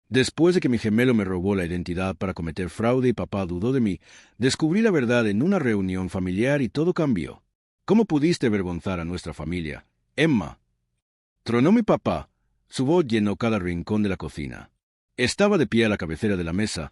Después de que mi gemelo me robó la identidad para cometer fraude y papá dudó de mí, descubrí la verdad en una reunión familiar y todo cambió. ¿Cómo pudiste avergonzar a nuestra familia, Emma? Tronó mi papá. Su voz llenó cada rincón de la cocina. Estaba de pie a la cabecera de la mesa,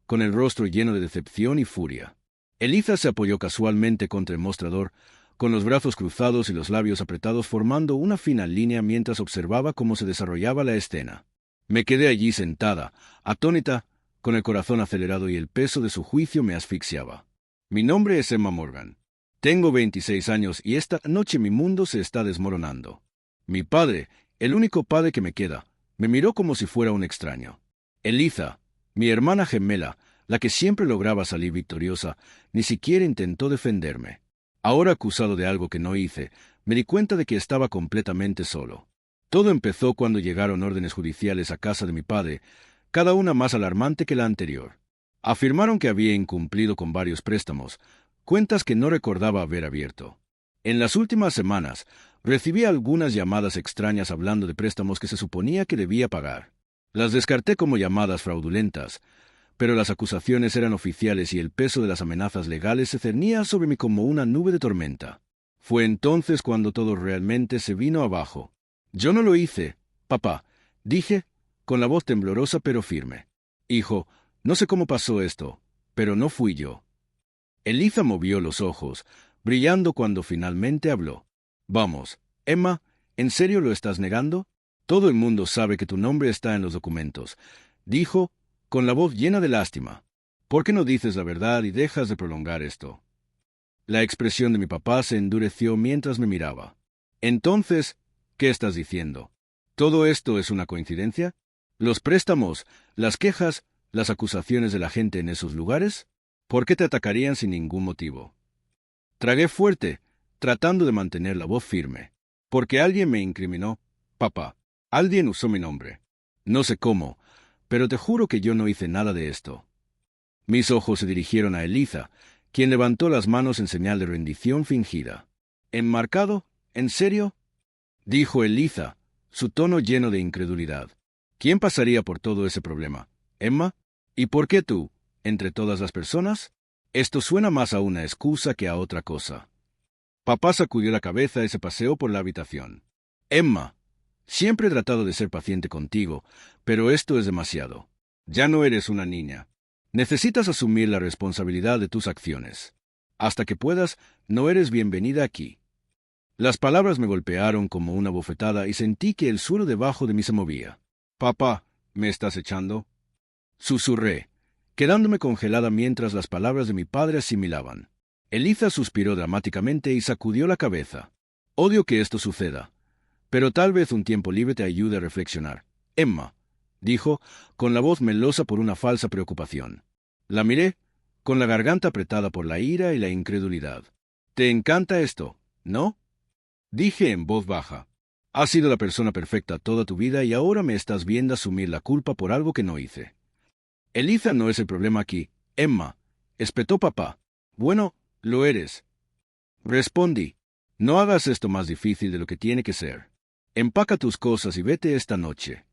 con el rostro lleno de decepción y furia. Eliza se apoyó casualmente contra el mostrador, con los brazos cruzados y los labios apretados formando una fina línea mientras observaba cómo se desarrollaba la escena. Me quedé allí sentada, atónita, con el corazón acelerado y el peso de su juicio me asfixiaba. Mi nombre es Emma Morgan. Tengo 26 años y esta noche mi mundo se está desmoronando. Mi padre, el único padre que me queda, me miró como si fuera un extraño. Eliza, mi hermana gemela, la que siempre lograba salir victoriosa, ni siquiera intentó defenderme. Ahora acusado de algo que no hice, me di cuenta de que estaba completamente solo. Todo empezó cuando llegaron órdenes judiciales a casa de mi padre, cada una más alarmante que la anterior. Afirmaron que había incumplido con varios préstamos, cuentas que no recordaba haber abierto. En las últimas semanas, recibí algunas llamadas extrañas hablando de préstamos que se suponía que debía pagar. Las descarté como llamadas fraudulentas, pero las acusaciones eran oficiales y el peso de las amenazas legales se cernía sobre mí como una nube de tormenta. Fue entonces cuando todo realmente se vino abajo. Yo no lo hice, papá, dije, con la voz temblorosa pero firme. Hijo, no sé cómo pasó esto, pero no fui yo. Eliza movió los ojos, brillando cuando finalmente habló. Vamos, Emma, ¿en serio lo estás negando? Todo el mundo sabe que tu nombre está en los documentos, dijo, con la voz llena de lástima. ¿Por qué no dices la verdad y dejas de prolongar esto? La expresión de mi papá se endureció mientras me miraba. Entonces, ¿qué estás diciendo? ¿Todo esto es una coincidencia? ¿Los préstamos, las quejas, las acusaciones de la gente en esos lugares? ¿Por qué te atacarían sin ningún motivo? Tragué fuerte, tratando de mantener la voz firme. Porque alguien me incriminó. Papá, alguien usó mi nombre. No sé cómo, pero te juro que yo no hice nada de esto. Mis ojos se dirigieron a Eliza, quien levantó las manos en señal de rendición fingida. ¿Enmarcado? ¿En serio? Dijo Eliza, su tono lleno de incredulidad. ¿Quién pasaría por todo ese problema? ¿Emma? ¿Y por qué tú, entre todas las personas? Esto suena más a una excusa que a otra cosa. Papá sacudió la cabeza y se paseó por la habitación. Emma, siempre he tratado de ser paciente contigo, pero esto es demasiado. Ya no eres una niña. Necesitas asumir la responsabilidad de tus acciones. Hasta que puedas, no eres bienvenida aquí. Las palabras me golpearon como una bofetada y sentí que el suelo debajo de mí se movía. Papá, ¿me estás echando? Susurré, quedándome congelada mientras las palabras de mi padre asimilaban. Eliza suspiró dramáticamente y sacudió la cabeza. Odio que esto suceda, pero tal vez un tiempo libre te ayude a reflexionar. Emma, dijo, con la voz melosa por una falsa preocupación. La miré, con la garganta apretada por la ira y la incredulidad. ¿Te encanta esto, no? Dije en voz baja. Has sido la persona perfecta toda tu vida y ahora me estás viendo asumir la culpa por algo que no hice. Eliza no es el problema aquí, Emma, espetó papá. Bueno, lo eres. Respondí. No hagas esto más difícil de lo que tiene que ser. Empaca tus cosas y vete esta noche.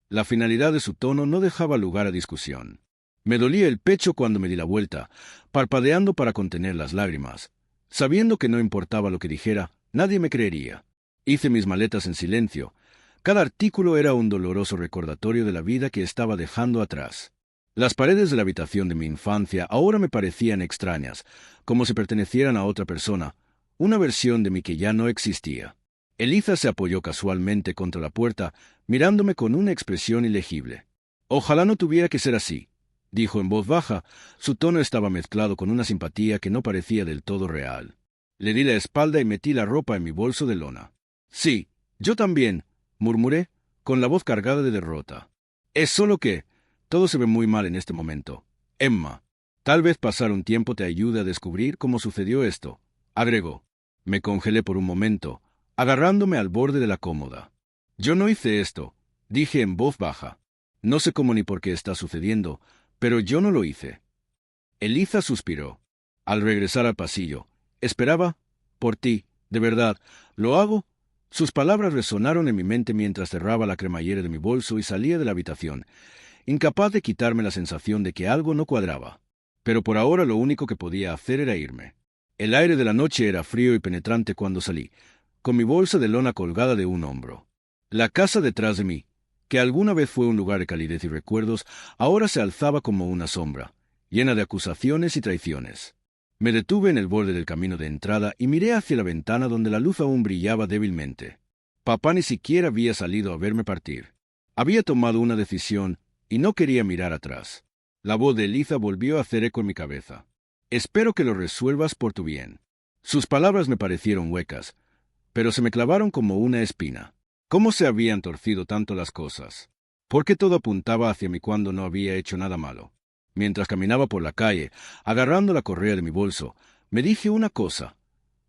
La finalidad de su tono no dejaba lugar a discusión. Me dolía el pecho cuando me di la vuelta, parpadeando para contener las lágrimas. Sabiendo que no importaba lo que dijera, nadie me creería. Hice mis maletas en silencio. Cada artículo era un doloroso recordatorio de la vida que estaba dejando atrás. Las paredes de la habitación de mi infancia ahora me parecían extrañas, como si pertenecieran a otra persona, una versión de mí que ya no existía. Eliza se apoyó casualmente contra la puerta, mirándome con una expresión ilegible. Ojalá no tuviera que ser así, dijo en voz baja. Su tono estaba mezclado con una simpatía que no parecía del todo real. Le di la espalda y metí la ropa en mi bolso de lona. Sí, yo también, murmuré, con la voz cargada de derrota. Es solo que todo se ve muy mal en este momento. Emma, tal vez pasar un tiempo te ayude a descubrir cómo sucedió esto, agregó. Me congelé por un momento, agarrándome al borde de la cómoda. Yo no hice esto, dije en voz baja. No sé cómo ni por qué está sucediendo, pero yo no lo hice. Eliza suspiró. Al regresar al pasillo, esperaba por ti, de verdad. ¿Lo hago? Sus palabras resonaron en mi mente mientras cerraba la cremallera de mi bolso y salía de la habitación, incapaz de quitarme la sensación de que algo no cuadraba. Pero por ahora lo único que podía hacer era irme. El aire de la noche era frío y penetrante cuando salí, con mi bolsa de lona colgada de un hombro. La casa detrás de mí, que alguna vez fue un lugar de calidez y recuerdos, ahora se alzaba como una sombra, llena de acusaciones y traiciones. Me detuve en el borde del camino de entrada y miré hacia la ventana donde la luz aún brillaba débilmente. Papá ni siquiera había salido a verme partir. Había tomado una decisión y no quería mirar atrás. La voz de Eliza volvió a hacer eco en mi cabeza. Espero que lo resuelvas por tu bien. Sus palabras me parecieron huecas, pero se me clavaron como una espina. ¿Cómo se habían torcido tanto las cosas? ¿Por qué todo apuntaba hacia mí cuando no había hecho nada malo? Mientras caminaba por la calle, agarrando la correa de mi bolso, me dije una cosa.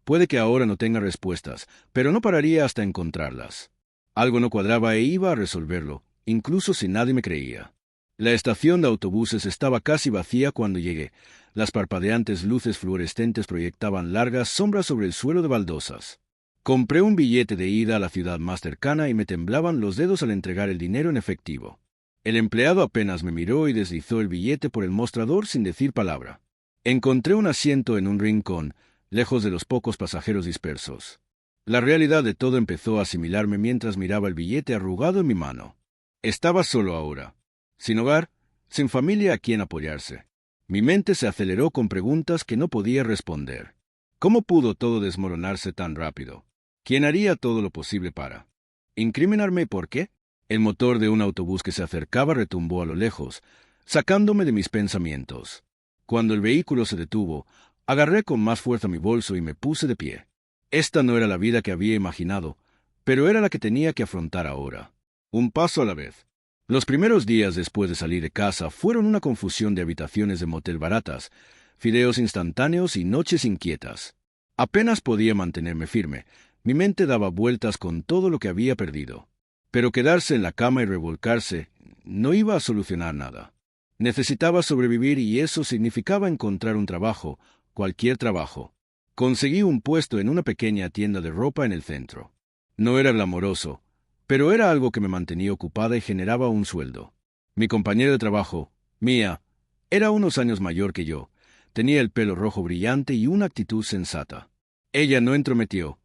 Puede que ahora no tenga respuestas, pero no pararía hasta encontrarlas. Algo no cuadraba e iba a resolverlo, incluso si nadie me creía. La estación de autobuses estaba casi vacía cuando llegué. Las parpadeantes luces fluorescentes proyectaban largas sombras sobre el suelo de baldosas. Compré un billete de ida a la ciudad más cercana y me temblaban los dedos al entregar el dinero en efectivo. El empleado apenas me miró y deslizó el billete por el mostrador sin decir palabra. Encontré un asiento en un rincón, lejos de los pocos pasajeros dispersos. La realidad de todo empezó a asimilarme mientras miraba el billete arrugado en mi mano. Estaba solo ahora, sin hogar, sin familia a quien apoyarse. Mi mente se aceleró con preguntas que no podía responder. ¿Cómo pudo todo desmoronarse tan rápido? ¿Quién haría todo lo posible para incriminarme? ¿Por qué? El motor de un autobús que se acercaba retumbó a lo lejos, sacándome de mis pensamientos. Cuando el vehículo se detuvo, agarré con más fuerza mi bolso y me puse de pie. Esta no era la vida que había imaginado, pero era la que tenía que afrontar ahora. Un paso a la vez. Los primeros días después de salir de casa fueron una confusión de habitaciones de motel baratas, fideos instantáneos y noches inquietas. Apenas podía mantenerme firme. Mi mente daba vueltas con todo lo que había perdido. Pero quedarse en la cama y revolcarse no iba a solucionar nada. Necesitaba sobrevivir y eso significaba encontrar un trabajo, cualquier trabajo. Conseguí un puesto en una pequeña tienda de ropa en el centro. No era glamoroso, pero era algo que me mantenía ocupada y generaba un sueldo. Mi compañera de trabajo, Mia, era unos años mayor que yo. Tenía el pelo rojo brillante y una actitud sensata. Ella no entrometió,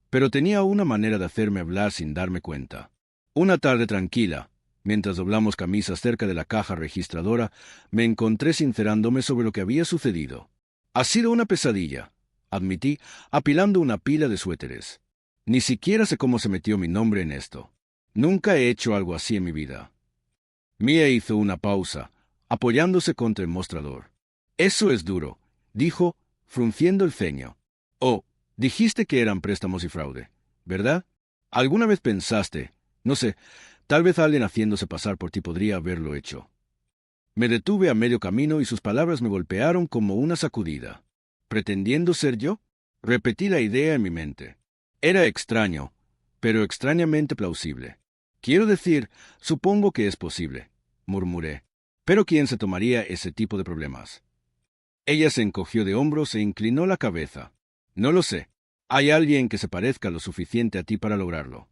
pero tenía una manera de hacerme hablar sin darme cuenta. Una tarde tranquila, mientras doblamos camisas cerca de la caja registradora, me encontré sincerándome sobre lo que había sucedido. Ha sido una pesadilla, admití, apilando una pila de suéteres. Ni siquiera sé cómo se metió mi nombre en esto. Nunca he hecho algo así en mi vida. Mia hizo una pausa, apoyándose contra el mostrador. Eso es duro, dijo, frunciendo el ceño. Oh, dijiste que eran préstamos y fraude, ¿verdad? ¿Alguna vez pensaste, no sé, tal vez alguien haciéndose pasar por ti podría haberlo hecho? Me detuve a medio camino y sus palabras me golpearon como una sacudida. ¿Pretendiendo ser yo? Repetí la idea en mi mente. Era extraño, pero extrañamente plausible. Quiero decir, supongo que es posible, murmuré. Pero ¿quién se tomaría ese tipo de problemas? Ella se encogió de hombros e inclinó la cabeza. No lo sé. ¿Hay alguien que se parezca lo suficiente a ti para lograrlo?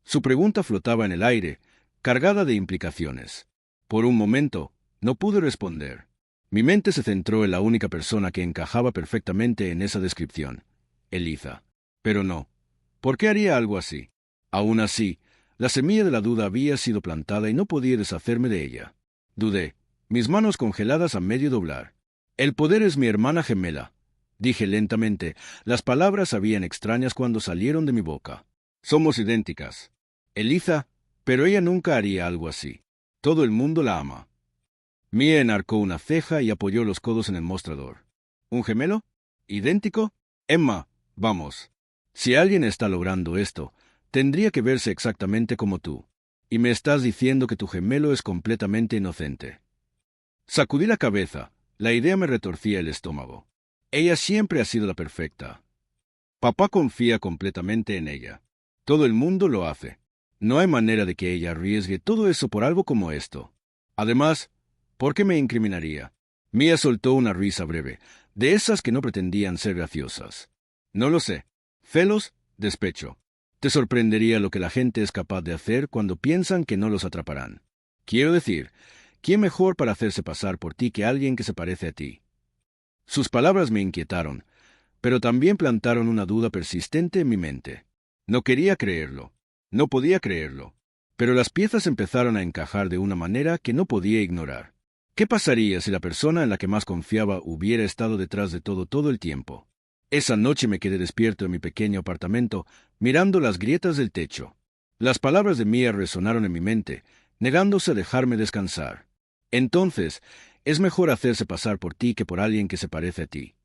Su pregunta flotaba en el aire, cargada de implicaciones. Por un momento, no pude responder. Mi mente se centró en la única persona que encajaba perfectamente en esa descripción, Eliza. Pero no. ¿Por qué haría algo así? Aún así, la semilla de la duda había sido plantada y no podía deshacerme de ella. Dudé, mis manos congeladas a medio doblar. El poder es mi hermana gemela, dije lentamente. Las palabras sabían extrañas cuando salieron de mi boca. Somos idénticas. Eliza, pero ella nunca haría algo así. Todo el mundo la ama. Mia enarcó una ceja y apoyó los codos en el mostrador. ¿Un gemelo? ¿Idéntico? Emma, vamos. Si alguien está logrando esto, tendría que verse exactamente como tú. Y me estás diciendo que tu gemelo es completamente inocente. Sacudí la cabeza. La idea me retorcía el estómago. Ella siempre ha sido la perfecta. Papá confía completamente en ella. Todo el mundo lo hace. No hay manera de que ella arriesgue todo eso por algo como esto. Además, ¿por qué me incriminaría? Mia soltó una risa breve, de esas que no pretendían ser graciosas. No lo sé. Celos, despecho. Te sorprendería lo que la gente es capaz de hacer cuando piensan que no los atraparán. Quiero decir, ¿quién mejor para hacerse pasar por ti que alguien que se parece a ti? Sus palabras me inquietaron, pero también plantaron una duda persistente en mi mente. No quería creerlo, no podía creerlo, pero las piezas empezaron a encajar de una manera que no podía ignorar. ¿Qué pasaría si la persona en la que más confiaba hubiera estado detrás de todo el tiempo? Esa noche me quedé despierto en mi pequeño apartamento, mirando las grietas del techo. Las palabras de Mia resonaron en mi mente, negándose a dejarme descansar. Entonces, es mejor hacerse pasar por ti que por alguien que se parece a ti.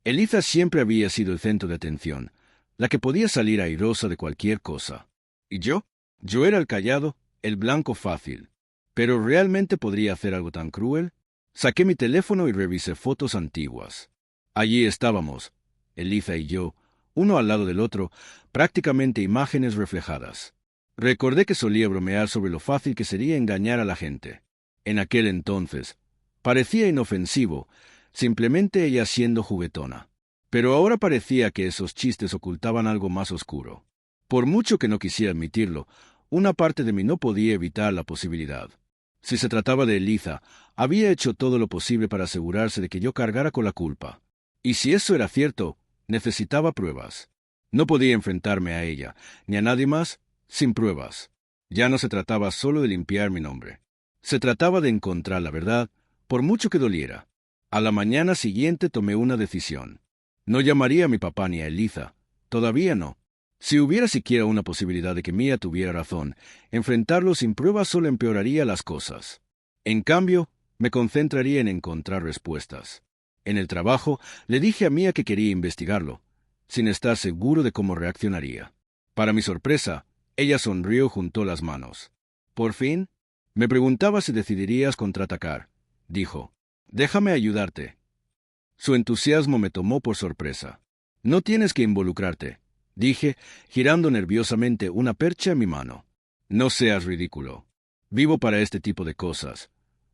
Eliza siempre había sido el centro de atención, la que podía salir airosa de cualquier cosa. ¿Y yo? Yo era el callado, el blanco fácil. ¿Pero realmente podría hacer algo tan cruel? Saqué mi teléfono y revisé fotos antiguas. Allí estábamos, Eliza y yo, uno al lado del otro, prácticamente imágenes reflejadas. Recordé que solía bromear sobre lo fácil que sería engañar a la gente. En aquel entonces, parecía inofensivo, simplemente ella siendo juguetona. Pero ahora parecía que esos chistes ocultaban algo más oscuro. Por mucho que no quisiera admitirlo, una parte de mí no podía evitar la posibilidad. Si se trataba de Eliza, había hecho todo lo posible para asegurarse de que yo cargara con la culpa. Y si eso era cierto, necesitaba pruebas. No podía enfrentarme a ella, ni a nadie más, sin pruebas. Ya no se trataba solo de limpiar mi nombre. Se trataba de encontrar la verdad, por mucho que doliera. A la mañana siguiente tomé una decisión. No llamaría a mi papá ni a Eliza. Todavía no. Si hubiera siquiera una posibilidad de que Mia tuviera razón, enfrentarlo sin pruebas solo empeoraría las cosas. En cambio, me concentraría en encontrar respuestas. En el trabajo, le dije a Mia que quería investigarlo, sin estar seguro de cómo reaccionaría. Para mi sorpresa, ella sonrió y juntó las manos. Por fin, me preguntaba si decidirías contraatacar. Dijo, déjame ayudarte. Su entusiasmo me tomó por sorpresa. No tienes que involucrarte, dije, girando nerviosamente una percha en mi mano. No seas ridículo. Vivo para este tipo de cosas,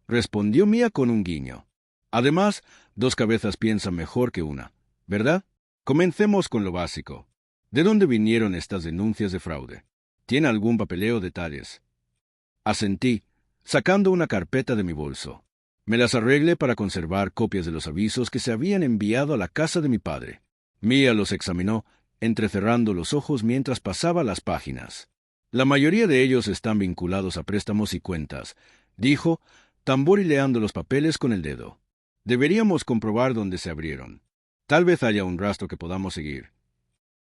respondió Mia con un guiño. Además, dos cabezas piensan mejor que una, ¿verdad? Comencemos con lo básico. ¿De dónde vinieron estas denuncias de fraude? ¿Tiene algún papeleo de tales? Asentí, sacando una carpeta de mi bolso. Me las arreglé para conservar copias de los avisos que se habían enviado a la casa de mi padre. Mia los examinó, entrecerrando los ojos mientras pasaba las páginas. La mayoría de ellos están vinculados a préstamos y cuentas, dijo, tamborileando los papeles con el dedo. Deberíamos comprobar dónde se abrieron. Tal vez haya un rastro que podamos seguir.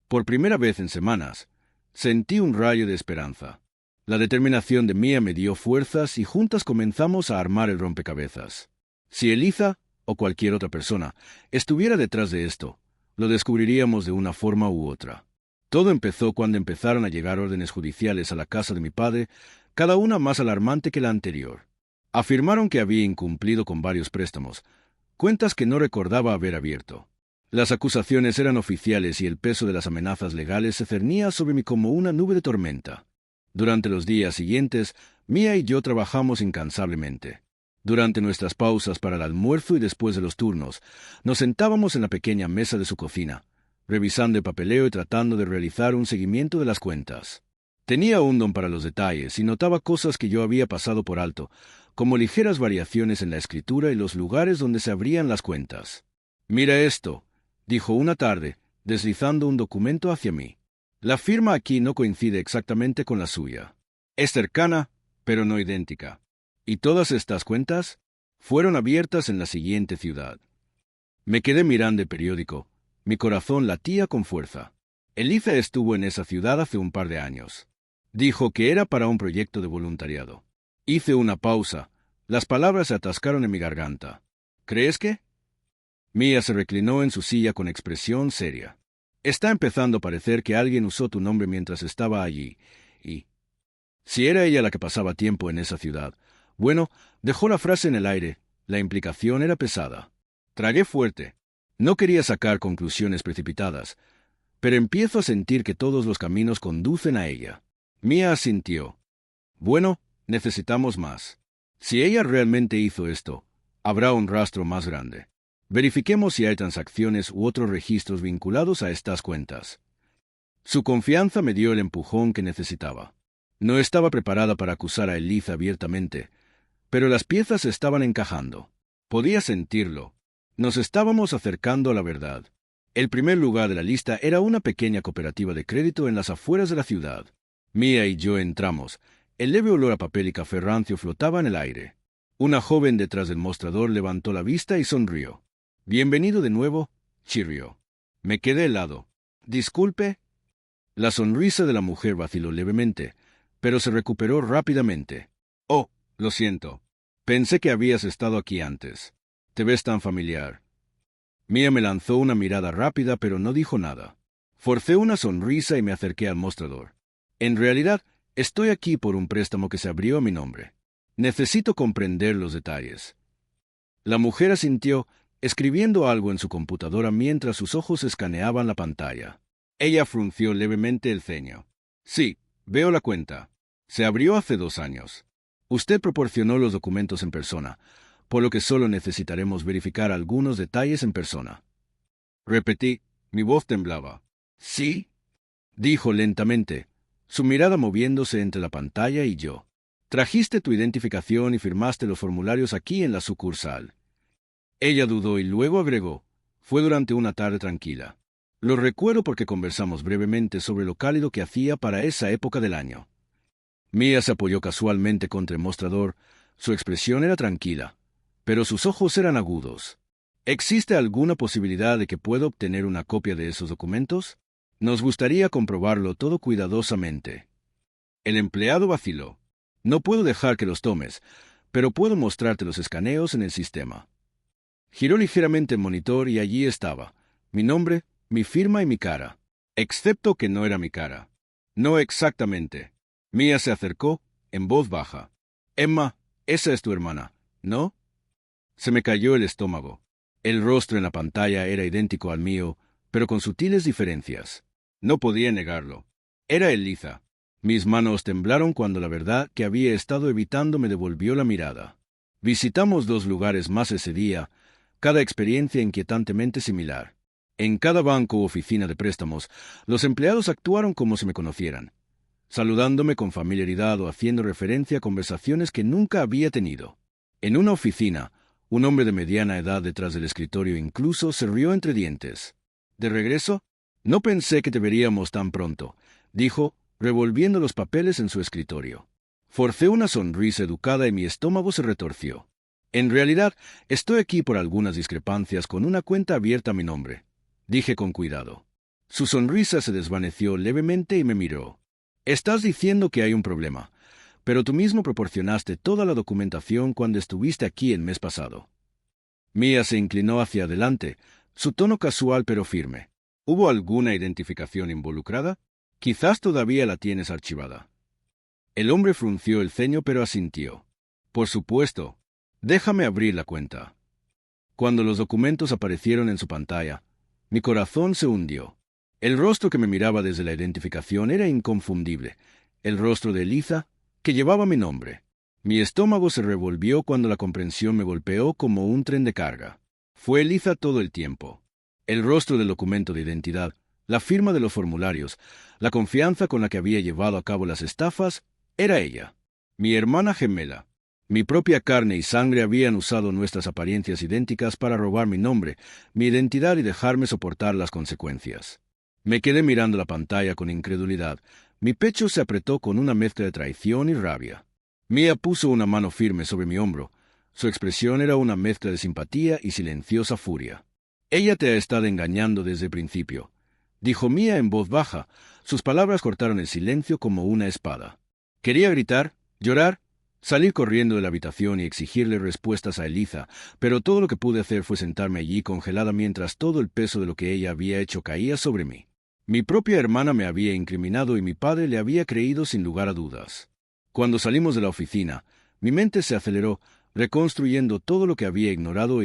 Por primera vez en semanas, sentí un rayo de esperanza. La determinación de Mia me dio fuerzas y juntas comenzamos a armar el rompecabezas. Si Eliza, o cualquier otra persona, estuviera detrás de esto, lo descubriríamos de una forma u otra. Todo empezó cuando empezaron a llegar órdenes judiciales a la casa de mi padre, cada una más alarmante que la anterior. Afirmaron que había incumplido con varios préstamos, cuentas que no recordaba haber abierto. Las acusaciones eran oficiales y el peso de las amenazas legales se cernía sobre mí como una nube de tormenta. Durante los días siguientes, Mia y yo trabajamos incansablemente. Durante nuestras pausas para el almuerzo y después de los turnos, nos sentábamos en la pequeña mesa de su cocina, revisando el papeleo y tratando de realizar un seguimiento de las cuentas. Tenía un don para los detalles y notaba cosas que yo había pasado por alto, como ligeras variaciones en la escritura y los lugares donde se abrían las cuentas. «Mira esto», dijo una tarde, deslizando un documento hacia mí. La firma aquí no coincide exactamente con la suya. Es cercana, pero no idéntica. Y todas estas cuentas fueron abiertas en la siguiente ciudad. Me quedé mirando el periódico. Mi corazón latía con fuerza. Eliza estuvo en esa ciudad hace un par de años. Dijo que era para un proyecto de voluntariado. Hice una pausa. Las palabras se atascaron en mi garganta. ¿Crees que? Mia se reclinó en su silla con expresión seria. Está empezando a parecer que alguien usó tu nombre mientras estaba allí, y... Si era ella la que pasaba tiempo en esa ciudad, bueno, dejó la frase en el aire. La implicación era pesada. Tragué fuerte. No quería sacar conclusiones precipitadas, pero empiezo a sentir que todos los caminos conducen a ella. Mia asintió. Bueno, necesitamos más. Si ella realmente hizo esto, habrá un rastro más grande. Verifiquemos si hay transacciones u otros registros vinculados a estas cuentas. Su confianza me dio el empujón que necesitaba. No estaba preparada para acusar a Eliza abiertamente, pero las piezas estaban encajando. Podía sentirlo. Nos estábamos acercando a la verdad. El primer lugar de la lista era una pequeña cooperativa de crédito en las afueras de la ciudad. Mia y yo entramos. El leve olor a papel y café rancio flotaba en el aire. Una joven detrás del mostrador levantó la vista y sonrió. «Bienvenido de nuevo», chirrió. Me quedé helado. «Disculpe». La sonrisa de la mujer vaciló levemente, pero se recuperó rápidamente. «Oh, lo siento. Pensé que habías estado aquí antes. Te ves tan familiar». Mia me lanzó una mirada rápida, pero no dijo nada. Forcé una sonrisa y me acerqué al mostrador. «En realidad, estoy aquí por un préstamo que se abrió a mi nombre. Necesito comprender los detalles». La mujer asintió, escribiendo algo en su computadora mientras sus ojos escaneaban la pantalla. Ella frunció levemente el ceño. «Sí, veo la cuenta. Se abrió hace 2 años. Usted proporcionó los documentos en persona, por lo que solo necesitaremos verificar algunos detalles en persona». Repetí, mi voz temblaba. «¿Sí?», dijo lentamente, su mirada moviéndose entre la pantalla y yo. «Trajiste tu identificación y firmaste los formularios aquí en la sucursal». Ella dudó y luego agregó, «Fue durante una tarde tranquila. Lo recuerdo porque conversamos brevemente sobre lo cálido que hacía para esa época del año». Mia se apoyó casualmente contra el mostrador. Su expresión era tranquila, pero sus ojos eran agudos. «¿Existe alguna posibilidad de que pueda obtener una copia de esos documentos? Nos gustaría comprobarlo todo cuidadosamente». El empleado vaciló. «No puedo dejar que los tomes, pero puedo mostrarte los escaneos en el sistema». Giró ligeramente el monitor y allí estaba, mi nombre, mi firma y mi cara. Excepto que no era mi cara. «No exactamente». Mia se acercó, en voz baja. «Emma, esa es tu hermana, ¿no?». Se me cayó el estómago. El rostro en la pantalla era idéntico al mío, pero con sutiles diferencias. No podía negarlo. Era Eliza. Mis manos temblaron cuando la verdad que había estado evitando me devolvió la mirada. Visitamos 2 lugares más ese día, cada experiencia inquietantemente similar. En cada banco u oficina de préstamos, los empleados actuaron como si me conocieran, saludándome con familiaridad o haciendo referencia a conversaciones que nunca había tenido. En una oficina, un hombre de mediana edad detrás del escritorio incluso se rió entre dientes. «¿De regreso? No pensé que te veríamos tan pronto», dijo, revolviendo los papeles en su escritorio. Forcé una sonrisa educada y mi estómago se retorció. «En realidad, estoy aquí por algunas discrepancias con una cuenta abierta a mi nombre», dije con cuidado. Su sonrisa se desvaneció levemente y me miró. «Estás diciendo que hay un problema, pero tú mismo proporcionaste toda la documentación cuando estuviste aquí el mes pasado». Mia se inclinó hacia adelante, su tono casual pero firme. «¿Hubo alguna identificación involucrada? Quizás todavía la tienes archivada». El hombre frunció el ceño pero asintió. «Por supuesto. Déjame abrir la cuenta». Cuando los documentos aparecieron en su pantalla, mi corazón se hundió. El rostro que me miraba desde la identificación era inconfundible, el rostro de Eliza, que llevaba mi nombre. Mi estómago se revolvió cuando la comprensión me golpeó como un tren de carga. Fue Eliza todo el tiempo. El rostro del documento de identidad, la firma de los formularios, la confianza con la que había llevado a cabo las estafas, era ella. Mi hermana gemela. Mi propia carne y sangre habían usado nuestras apariencias idénticas para robar mi nombre, mi identidad y dejarme soportar las consecuencias. Me quedé mirando la pantalla con incredulidad. Mi pecho se apretó con una mezcla de traición y rabia. Mia puso una mano firme sobre mi hombro. Su expresión era una mezcla de simpatía y silenciosa furia. «Ella te ha estado engañando desde el principio», dijo Mia en voz baja. Sus palabras cortaron el silencio como una espada. Quería gritar, llorar, salir corriendo de la habitación y exigirle respuestas a Eliza, pero todo lo que pude hacer fue sentarme allí congelada mientras todo el peso de lo que ella había hecho caía sobre mí. Mi propia hermana me había incriminado y mi padre le había creído sin lugar a dudas. Cuando salimos de la oficina, mi mente se aceleró, reconstruyendo todo lo que había ignorado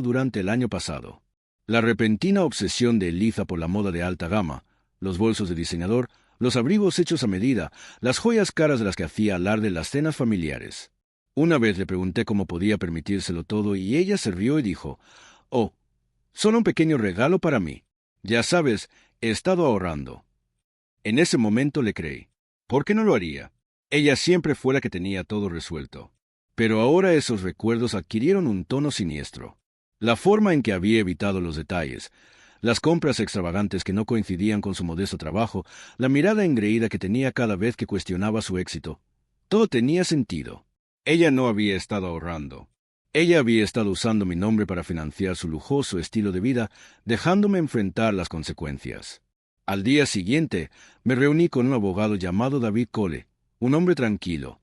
durante el año pasado. La repentina obsesión de Eliza por la moda de alta gama, los bolsos de diseñador, los abrigos hechos a medida, las joyas caras de las que hacía alarde en las cenas familiares. Una vez le pregunté cómo podía permitírselo todo y ella se rió y dijo, «Oh, solo un pequeño regalo para mí. Ya sabes, he estado ahorrando». En ese momento le creí. ¿Por qué no lo haría? Ella siempre fue la que tenía todo resuelto. Pero ahora esos recuerdos adquirieron un tono siniestro. La forma en que había evitado los detalles, las compras extravagantes que no coincidían con su modesto trabajo, la mirada engreída que tenía cada vez que cuestionaba su éxito. Todo tenía sentido. Ella no había estado ahorrando. Ella había estado usando mi nombre para financiar su lujoso estilo de vida, dejándome enfrentar las consecuencias. Al día siguiente, me reuní con un abogado llamado David Cole, un hombre tranquilo,